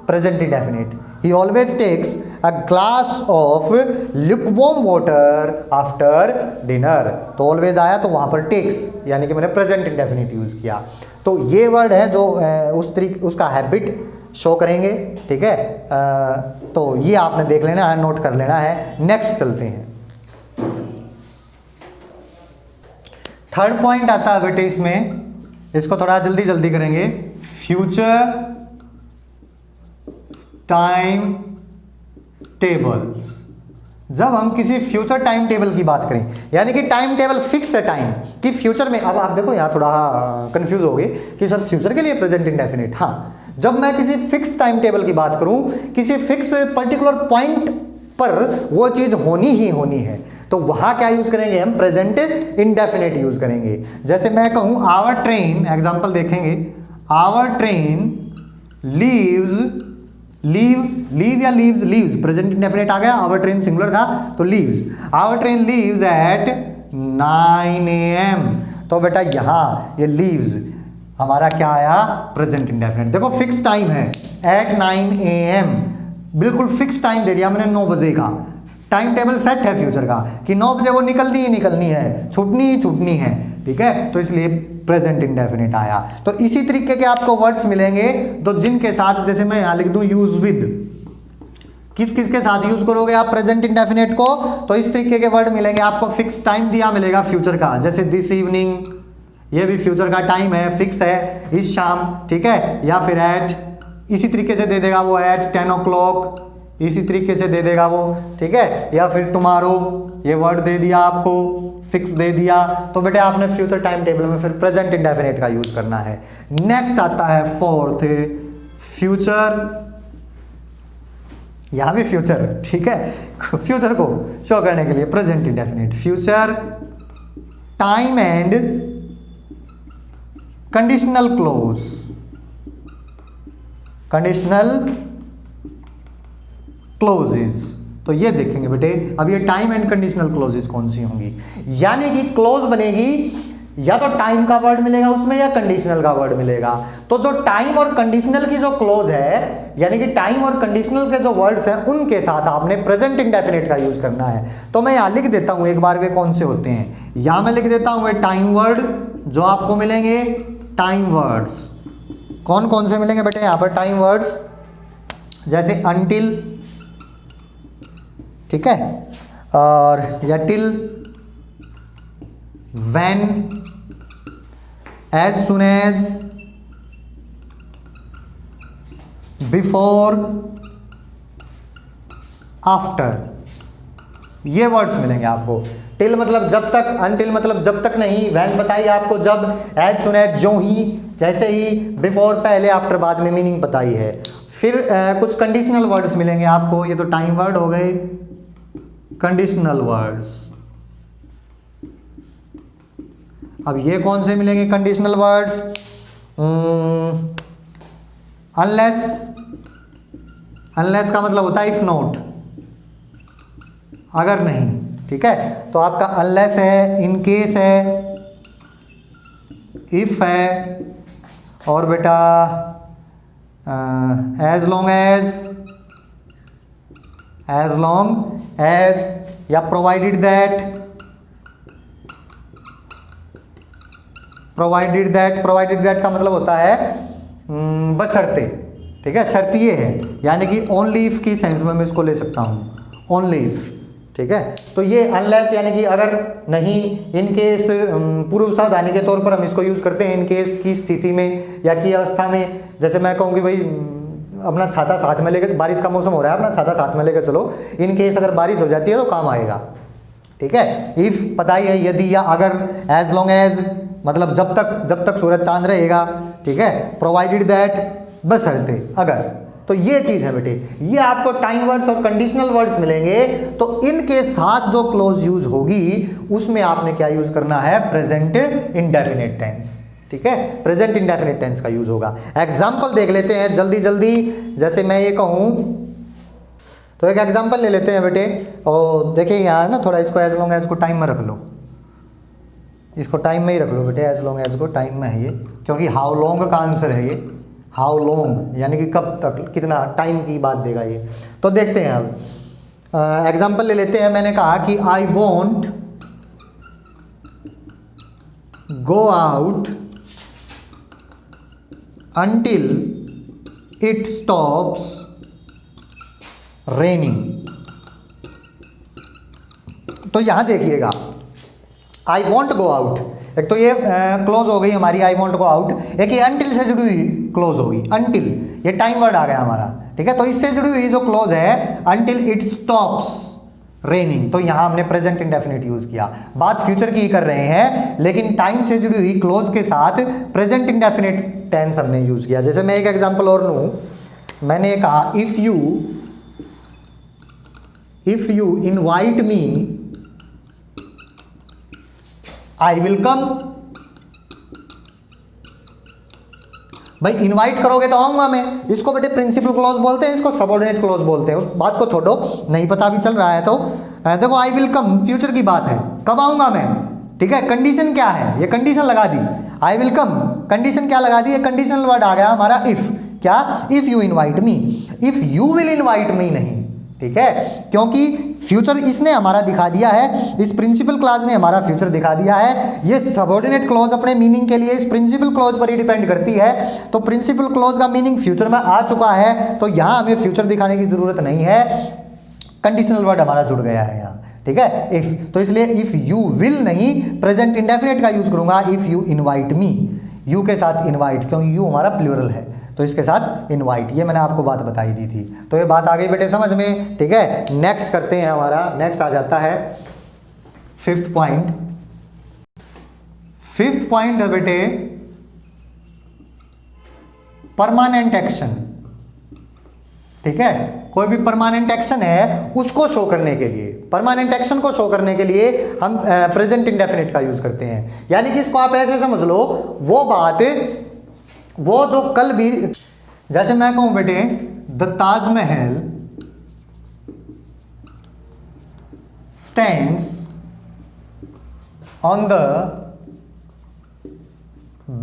present indefinite, he always takes a glass of lukewarm water after dinner. तो ऑलवेज आया तो वहाँ पर टेक्स, यानी कि मैंने प्रेजेंट इंडेफिनिट यूज़ किया। तो ये वर्ड है जो उस तरीके उसका हैबिट शो करेंगे, ठीक है। तो ये आपने देख लेना है, नोट कर लेना है। नेक्स्ट चलते हैं, थर्ड पॉइंट आता है बेटे इसमें, इसको थोड़ा जल्दी जल्दी करेंगे, फ्यूचर टाइम टेबल्स। जब हम किसी फ्यूचर टाइम टेबल की बात करें, यानी कि टाइम टेबल फिक्स है टाइम कि फ्यूचर में, अब आप देखो यहाँ थोड़ा कंफ्यूज हो गए कि सर फ्यूचर के लिए प्रेजेंट इंडेफिनिट, हाँ, जब मैं किसी फिक्स टाइम टेबल की बात करूं, किसी फिक्स पर्टिकुलर पॉइंट पर वो चीज़ होनी ही होनी है, तो वहाँ क्या यूज़ करेंगे हम, प्रेजेंट इंडेफिनिट यूज़ करेंगे। जैसे मैं कहूँ आवर ट्रेन, एग्जाम्पल देखेंगे, आवर ट्रेन लीव्स, लीव या लीव्स, प्रेजेंट इंडेफिनिट आ गया, आवर ट्रेन सिंगुलर था तो leaves, our train leaves at 9 AM। तो बेटा यहाँ ये लीव्स हमारा क्या आया, प्रेजेंट इंडेफिनिट। देखो फिक्स टाइम है एट 9 AM, बिल्कुल फिक्स टाइम दे दिया मैंने, 9 बजे का टाइम टेबल सेट है फ्यूचर का कि 9 बजे वो निकलनी ही निकलनी है, छूटनी ही छूटनी है, ठीक है। तो इसलिए प्रेजेंट इंडेफिनिट आया। तो इसी तरीके के आपको वर्ड्स मिलेंगे तो जिनके साथ, जैसे मैं यहाँ लिख दूँ यूज विद, किस किस के साथ यूज करोगे आप प्रेजेंट इंडेफिनिट को, तो इस तरीके के वर्ड मिलेंगे आपको। फिक्स टाइम दिया मिलेगा फ्यूचर का, जैसे दिस इवनिंग, ये भी फ्यूचर का टाइम है, फिक्स है, इस शाम, ठीक है। या फिर एट, इसी तरीके से दे देगा वो एट 10 o'clock, इसी तरीके से दे देगा वो, ठीक है। या फिर टुमारो, ये वर्ड दे दिया आपको, फिक्स दे दिया, तो बेटे आपने फ्यूचर टाइम टेबल में फिर प्रेजेंट इंडेफिनिट का यूज करना है। नेक्स्ट आता है फोर्थ, फ्यूचर, यहां भी फ्यूचर, ठीक है, फ्यूचर को शो करने के लिए present indefinite, future time and conditional clause, conditional clauses. तो ये देखेंगे बेटे, अब ये टाइम एंड कंडीशनल क्लोजेस कौन सी होंगी, यानी कि क्लोज बनेगी या तो टाइम का वर्ड मिलेगा उसमें या कंडीशनल का वर्ड मिलेगा। तो जो टाइम और कंडीशनल की जो क्लोज है, यानी कि टाइम और कंडीशनल के जो वर्ड्स हैं उनके साथ आपने प्रेजेंट इंडेफिनिट का यूज करना है। तो मैं यहां लिख देता हूं एक बार वे कौन से होते हैं, यहां मैं लिख देता हूं वे टाइम वर्ड जो आपको मिलेंगे, टाइम वर्ड्स कौन कौन से मिलेंगे बेटे यहां पर, टाइम वर्ड्स जैसे अनटिल, ठीक है, और या till, when, as soon as, before, after, ये वर्ड्स मिलेंगे आपको। टिल मतलब जब तक, अनटिल मतलब जब तक नहीं, व्हेन बताइए आपको जब, एज सुन एज जो ही, जैसे ही, बिफोर पहले, आफ्टर बाद में, मीनिंग बताई है। फिर कुछ कंडीशनल वर्ड्स मिलेंगे आपको, ये तो टाइम वर्ड हो गए, कंडीशनल वर्ड्स। अब ये कौन से मिलेंगे कंडीशनल वर्ड्स, अनलेस, अनलेस का मतलब होता है इफ नॉट, अगर नहीं, ठीक है। तो आपका अनलेस है, इन केस है, इफ है, और बेटा एज लॉन्ग एज, या प्रोवाइडेड दैट, प्रोवाइडेड दैट का मतलब होता है बशर्ते, ठीक है, शर्त ये है, यानी कि ओनली इफ की सेंस में मैं इसको ले सकता हूँ, ओनली इफ, ठीक है। तो ये अनलेस यानी कि अगर नहीं, इन केस पूर्व सावधानी के तौर पर हम इसको यूज़ करते हैं इन केस की स्थिति में या की अवस्था में। जैसे मैं कहूँ कि भाई अपना छाता साथ में लेकर, बारिश का मौसम हो रहा है, अपना छाता साथ में लेकर चलो, इन केस अगर बारिश हो जाती है तो काम आएगा, ठीक है। इफ पता ही है यदि या अगर, एज लॉन्ग एज मतलब जब तक सूरज चांद रहेगा, ठीक है, प्रोवाइडेड दैट बशर्ते अगर, तो ये चीज़ है बेटे। ये आपको टाइम वर्ड्स और कंडीशनल वर्ड्स मिलेंगे, तो इनके साथ जो क्लोज यूज होगी उसमें आपने क्या यूज करना है, प्रेजेंट इंडेफिनिट टेंस, ठीक है, प्रेजेंट इंडेफिनिट टेंस का यूज होगा। एग्जाम्पल देख लेते हैं जल्दी जल्दी। जैसे मैं ये कहूँ तो एक एग्जाम्पल ले लेते हैं बेटे, और देखिए यहाँ ना थोड़ा इसको एज लॉन्ग एज को टाइम में रख लो, इसको टाइम में ही रख लो बेटे, एज लॉन्ग एज को टाइम में है ये, क्योंकि हाउ लॉन्ग का आंसर है ये, हाउ लॉन्ग यानी कि कब तक, कितना टाइम की बात देगा ये। तो देखते हैं अब एग्जाम्पल ले लेते हैं। मैंने कहा कि I want go out until it stops raining। तो यहां देखिएगा आई वॉन्ट गो आउट, एक तो ये क्लोज हो गई हमारी आई वॉन्ट गो आउट, एक ये अंटिल से जुड़ी हुई क्लोज होगी, अंटिल ये टाइम वर्ड आ गया हमारा, ठीक है। तो इससे जुड़ी हुई जो क्लोज है अंटिल इट स्टॉप्स रेनिंग, तो यहां हमने प्रेजेंट इंडेफिनिट यूज किया। बात फ्यूचर की ही कर रहे हैं, लेकिन टाइम से जुड़ी हुई क्लोज के साथ प्रेजेंट इंडेफिनिट टेंस हमने यूज किया। जैसे मैं एक एग्जांपल और लूं, मैंने कहा if you invite me I will come. भाई इनवाइट करोगे तो आऊंगा मैं, इसको बेटे प्रिंसिपल क्लॉज बोलते हैं, इसको सबऑर्डिनेट क्लॉज बोलते हैं। उस बात को छोड़ो, नहीं पता भी चल रहा है तो देखो आई विल कम फ्यूचर की बात है, कब आऊंगा मैं, ठीक है। कंडीशन क्या है, ये कंडीशन लगा दी, आई विल कम, कंडीशन क्या लगा दी, ये कंडीशनल वर्ड आ गया हमारा इफ, क्या, if you invite me, if you will invite me नहीं, ठीक है, क्योंकि फ्यूचर इसने हमारा दिखा दिया है, इस प्रिंसिपल क्लॉज ने हमारा फ्यूचर दिखा दिया है। ये सबऑर्डिनेट क्लॉज अपने मीनिंग के लिए इस प्रिंसिपल क्लॉज पर ही डिपेंड करती है, तो प्रिंसिपल क्लॉज का मीनिंग फ्यूचर में आ चुका है, तो यहां हमें फ्यूचर दिखाने की जरूरत नहीं है, कंडीशनल वर्ड हमारा जुड़ गया है यहाँ, ठीक है, इफ। तो इसलिए इफ यू विल नहीं, प्रेजेंट इंडेफिनिट का यूज करूंगा, if you invite me, you के साथ इनवाइट, क्योंकि यू हमारा प्लूरल है, तो इसके साथ इनवाइट, ये मैंने आपको बात बताई दी थी। तो ये बात आ गई बेटे समझ में, ठीक है। नेक्स्ट करते हैं, हमारा नेक्स्ट आ जाता है फिफ्थ पॉइंट। फिफ्थ पॉइंट है बेटे परमानेंट एक्शन, ठीक है। कोई भी परमानेंट एक्शन है उसको शो करने के लिए, परमानेंट एक्शन को शो करने के लिए हम प्रेजेंट इंडेफिनिट का यूज करते हैं। यानी कि इसको आप ऐसे समझ लो, वो बात, वो जो कल भी, जैसे मैं कहूं बेटे the Taj Mahal stands on the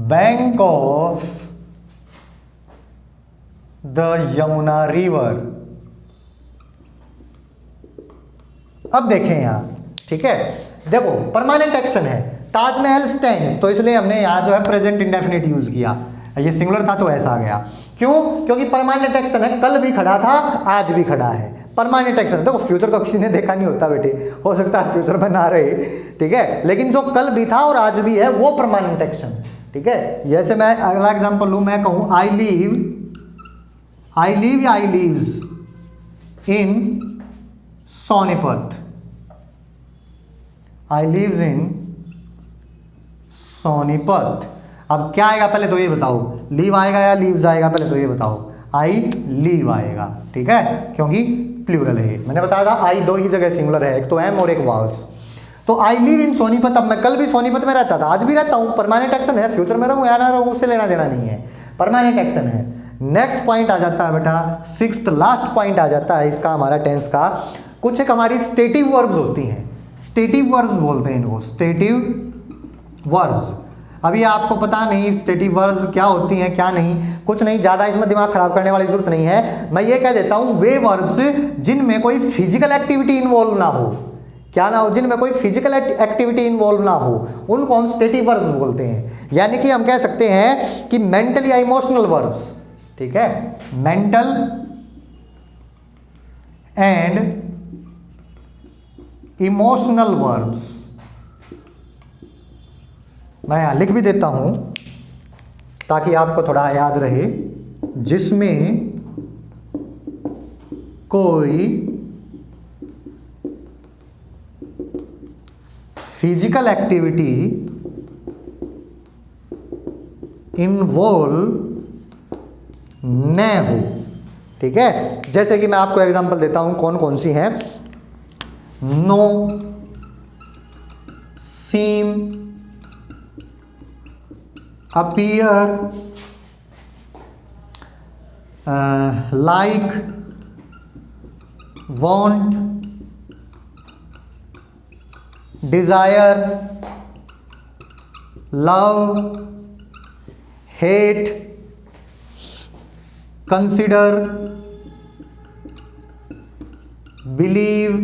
bank of the Yamuna river. अब देखें यहां, ठीक है, देखो परमानेंट एक्शन है, ताजमहल स्टैंड्स, तो इसलिए हमने यहां जो है प्रेजेंट इंडेफिनिट यूज किया, ये सिंगुलर था तो ऐसा आ गया। क्यों? क्योंकि परमानेंट एक्शन है, कल भी खड़ा था आज भी खड़ा है, परमानेंट एक्शन। देखो फ्यूचर तो किसी ने देखा नहीं होता बेटे, हो सकता है फ्यूचर में ना रहे, ठीक है, लेकिन जो कल भी था और आज भी है वो परमानेंट एक्शन, ठीक है। जैसे मैं अगला एग्जांपल लूं, मैं कहूं I lives in Sonipat, I lives in Sonipat. अब क्या आएगा पहले तो ये बताओ, लीव आएगा या लीव्स आएगा, पहले तो ये बताओ, आई लीव आएगा, ठीक है, क्योंकि प्लूरल है। मैंने बताया था आई दो ही जगह सिंगुलर है, एक तो एम और एक वाज। तो आई लिव इन सोनीपत, अब मैं कल भी सोनीपत में रहता था, आज भी रहता हूं, परमानेंट एक्शन है, फ्यूचर में रहूं या ना रहूं उससे लेना देना नहीं है, परमानेंट एक्शन है। नेक्स्ट पॉइंट आ जाता है बेटा, सिक्स्थ लास्ट पॉइंट आ जाता है इसका हमारा टेंस का, कुछ एक हमारी स्टेटिव वर्ब्स होती हैं, स्टेटिव वर्ब्स बोलते हैं इनको, स्टेटिव वर्ब्स। अभी आपको पता नहीं स्टेटिव वर्ब्स क्या होती हैं क्या नहीं, कुछ नहीं, ज़्यादा इसमें दिमाग खराब करने वाली जरूरत नहीं है। मैं ये कह देता हूँ, वे वर्ब्स जिनमें कोई फिजिकल एक्टिविटी इन्वॉल्व ना हो, क्या ना हो, जिनमें कोई फिजिकल एक्टिविटी इन्वॉल्व ना हो, उनको हम स्टेटिव वर्ब्स बोलते हैं। यानी कि हम कह सकते हैं कि मेंटल या इमोशनल वर्ब्स, ठीक है, मेंटल एंड इमोशनल वर्ब्स, मैं यहां लिख भी देता हूं ताकि आपको थोड़ा याद रहे, जिसमें कोई फिजिकल एक्टिविटी इन्वॉल्व न हो। ठीक है, जैसे कि मैं आपको एग्जांपल देता हूं कौन कौन सी हैं। Know, seem, appear, like, want, desire, love, hate, consider, believe.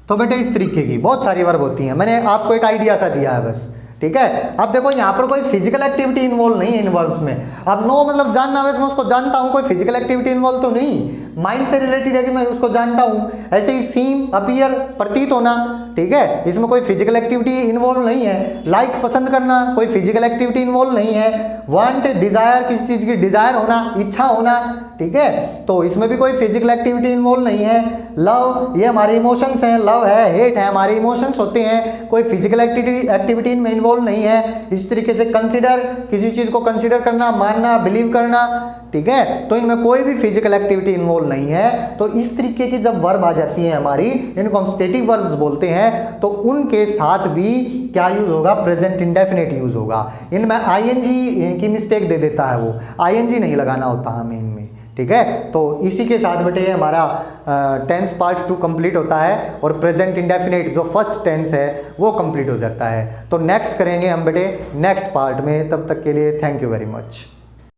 तो बेटे इस तरीके की बहुत सारी वर्ब होती हैं, मैंने आपको एक आइडिया सा दिया है बस। ठीक है, अब देखो यहाँ पर कोई फिजिकल एक्टिविटी इन्वॉल्व नहीं है इन वर्ब्स में। अब नो मतलब जानना, वैसे मैं उसको जानता हूँ, कोई फिजिकल एक्टिविटी इन्वॉल्व तो नहीं, माइंड से रिलेटेड है कि मैं उसको जानता हूँ। ऐसे ही सीम, अपीयर, प्रतीत होना, ठीक है, इसमें कोई फिजिकल एक्टिविटी इन्वॉल्व नहीं है। लाइक, पसंद करना, कोई फिजिकल एक्टिविटी इन्वॉल्व नहीं है। वांट, डिजायर, किसी चीज की डिजायर होना, इच्छा होना, ठीक है, तो इसमें भी कोई फिजिकल एक्टिविटी इन्वॉल्व नहीं है। लव, ये हमारे इमोशंस हैं, लव है, हेट है, हमारे इमोशंस होते हैं, कोई फिजिकल एक्टिविटी इनमें इन्वॉल्व नहीं है। इस तरीके से कंसिडर, किसी चीज को कंसिडर करना, मानना, बिलीव करना, ठीक है, तो इनमें कोई भी फिजिकल एक्टिविटी इन्वॉल्व नहीं है। तो इस तरीके की जब वर्ब आ जाती है हमारी, इनको हम स्टेटिक वर्ब्स बोलते हैं, तो उनके साथ भी क्या यूज होगा, प्रेजेंट इंडेफिनिट यूज होगा। इनमें आईएनजी की मिस्टेक दे देता है, वो आईएनजी नहीं लगाना होता हमें इनमें। ठीक है, तो इसी के साथ बेटे हमारा टेंस पार्ट 2 कंप्लीट होता है और प्रेजेंट इंडेफिनिट जो फर्स्ट टेंस है वो कंप्लीट हो जाता है। तो नेक्स्ट करेंगे हम बेटे नेक्स्ट पार्ट में, तब तक के लिए थैंक यू वेरी मच।